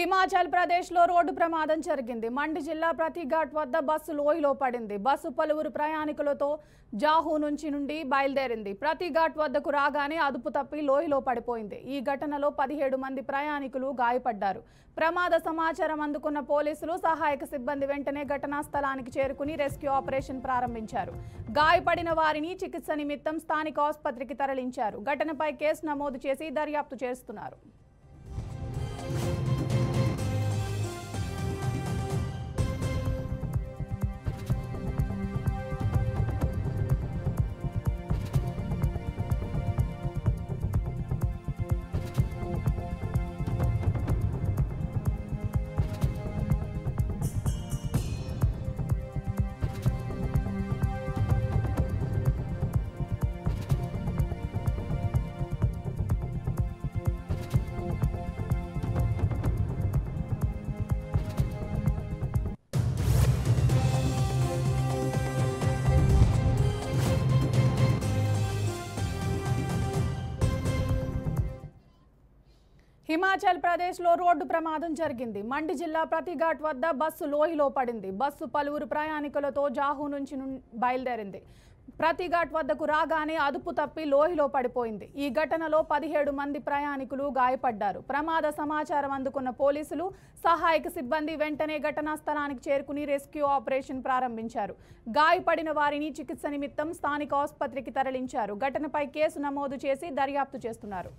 హిమాచల్ ప్రదేశ్లో రోడ్డు ప్రమాదం జరిగింది. మండి జిల్లా ప్రతిఘాట్ వద్ద బస్సు లోయలో పడింది. బస్సు పలువురు ప్రయాణికులతో జాహూ నుండి బయలుదేరింది. ప్రతిఘాట్ వద్దకు రాగానే అదుపు తప్పి లోయలో పడిపోయింది. ఈ ఘటనలో 17 మంది ప్రయాణికులు గాయపడ్డారు. ప్రమాద సమాచారం అందుకున్న పోలీసులు, సహాయక సిబ్బంది వెంటనే ఘటనా స్థలానికి చేరుకుని రెస్క్యూ ఆపరేషన్ ప్రారంభించారు. గాయపడిన వారిని చికిత్స నిమిత్తం స్థానిక ఆసుపత్రికి తరలించారు. ఘటనపై కేసు నమోదు చేసి దర్యాప్తు చేస్తున్నారు. హిమాచల్ ప్రదేశ్లో రోడ్డు ప్రమాదం జరిగింది. మండి జిల్లా ప్రతిఘాట్ వద్ద బస్సు లోయలో పడింది. బస్సు పలువురు ప్రయాణికులతో జాహూ నుంచి బయలుదేరింది. ప్రతిఘాట్ వద్దకు రాగానే అదుపు తప్పి లోయలో పడిపోయింది. ఈ ఘటనలో 17 మంది ప్రయాణికులు గాయపడ్డారు. ప్రమాద సమాచారం అందుకున్న పోలీసులు, సహాయక సిబ్బంది వెంటనే ఘటనా స్థలానికి చేరుకుని రెస్క్యూ ఆపరేషన్ ప్రారంభించారు. గాయపడిన వారిని చికిత్స నిమిత్తం స్థానిక ఆసుపత్రికి తరలించారు. ఘటనపై కేసు నమోదు చేసి దర్యాప్తు చేస్తున్నారు.